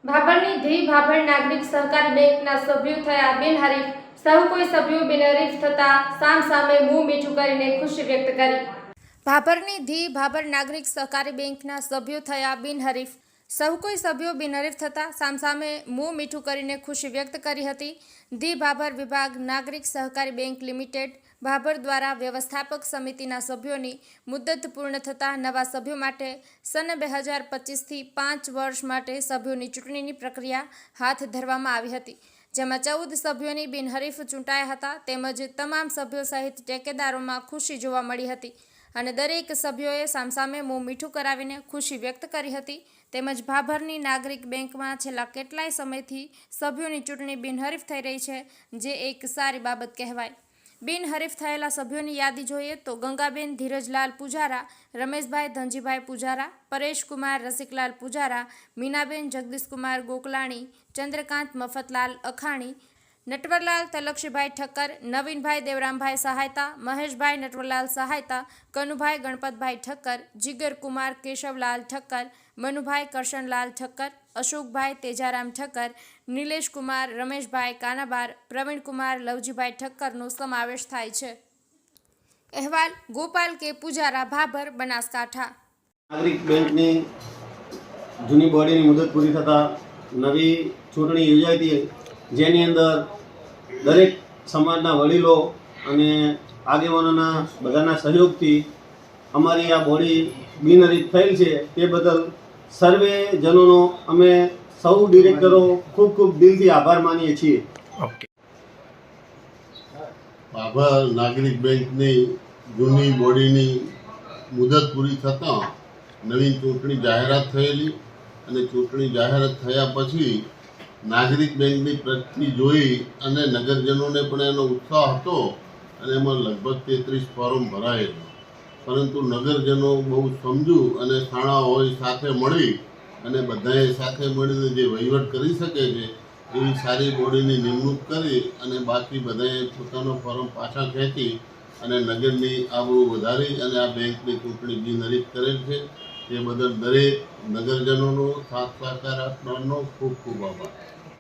ભાભરની the Bhabhar નાગરિક સહકારી બેંકના સભ્યો થયા બિનહરીફ। સૌ કોઈ સભ્યો બિનહરીફ થતા સામસામે મુંહ મીઠું કરીને ખુશી વ્યક્ત કરી। ભાભરની ધી ભાભર નાગરિક સહકારી બેંકના સભ્યો થયા બિનહરીફ। સૌ કોઈ સભ્યો બિનહરીફ થતા સામસામે મુંહ મીઠું કરીને ખુશી વ્યક્ત કરી હતી। ધી ભાભર વિભાગ નાગરિક સહકારી બેંક લિમિટેડ ભાભર દ્વારા વ્યવસ્થાપક સમિતિના સભ્યોની મુદ્દત પૂર્ણ થતાં નવા સભ્યો માટે સન 2025થી 5 વર્ષ માટે સભ્યોની ચૂંટણીની પ્રક્રિયા હાથ ધરવામાં આવી હતી, જેમાં 14 સભ્યોની બિનહરીફ ચૂંટાયા હતા। તેમજ તમામ સભ્યો સહિત ટેકેદારોમાં ખુશી જોવા મળી હતી અને દરેક સભ્યોએ સામસામે મુંહ મીઠું કરાવીને ખુશી વ્યક્ત કરી હતી। તેમજ ભાભરની નાગરિક બેંકમાં છેલ્લા કેટલાય સમયથી સભ્યોની ચૂંટણી બિનહરીફ થઈ રહી છે, જે એક સારી બાબત કહેવાય। બિનહરીફ થયેલા સભ્યોની યાદી જોઈએ તો ગંગાબેન ધીરજલાલ પૂજારા, રમેશભાઈ ધનજીભાઈ પૂજારા, પરેશકુમાર રસિકલાલ પૂજારા, મીનાબેન જગદીશકુમાર ગોકલાણી, ચંદ્રકાંત મફતલાલ અખાણી, નટવરલાલ તલક્ષીભાઈ ઠક્કર, નવીનભાઈ દેવરામભાઈ સહાયતા, મહેશભાઈ નટવરલાલ સહાયતા, કનુભાઈ ગણપતભાઈ ઠક્કર, જીગરકુમાર કેશવલાલ ઠક્કર, મનુભાઈ કરશનલાલ ઠક્કર, અશોકભાઈ તેજારામ ઠક્કર, નિલેશકુમાર રમેશભાઈ કાનાબાર, પ્રવીણકુમાર લવજીભાઈ ઠક્કરનો સમાવેશ થાય છે। અહેવાલ ગોપાલ કે પૂજારા, ભાભર, બનાસકાંઠા। નાગરિક બેંકની જૂની બોડીની મુદત પૂરી થતાં નવી ચૂંટણી યોજાઈ હતી, જેની અંદર દરેક સમાજના વડીલો અને આગેવાનોના બધાના સહયોગથી અમારી આ બોડી બિનહરીફ થયેલ છે। તે બદલ સર્વે જનોનો અમે સૌ ડિરેક્ટરો ખૂબ ખૂબ દિલથી આભાર માનીએ છીએ। ભાભર નાગરિક બેંકની જૂની બોડીની મુદત પૂરી થતાં નવી ચૂંટણી જાહેરાત થયેલી અને ચૂંટણી જાહેરાત થયા પછી નાગરિક બેંકની પ્રગતિ જોઈ અને નગરજનોને પણ એનો ઉત્સાહ હતો અને એમાં લગભગ 33 ફોર્મ ભરાયેલા, પરંતુ નગરજનો બહુ સમજુ અને શાણા હોય સાથે મળી અને બધાએ સાથે મળીને જે વહીવટ કરી શકે છે એવી સારી બોડીની નિમણૂક કરી અને બાકી બધાએ પોતાનો ફોર્મ પાછા ખેંચી અને નગરની આબરૂ વધારી અને આ બેંકની ચૂંટણી બિનહરીફ કરેલ છે। તે બદલ દરેક નગરજનોનો સાથ સહકાર આપનારનો ખૂબ ખૂબ આભાર।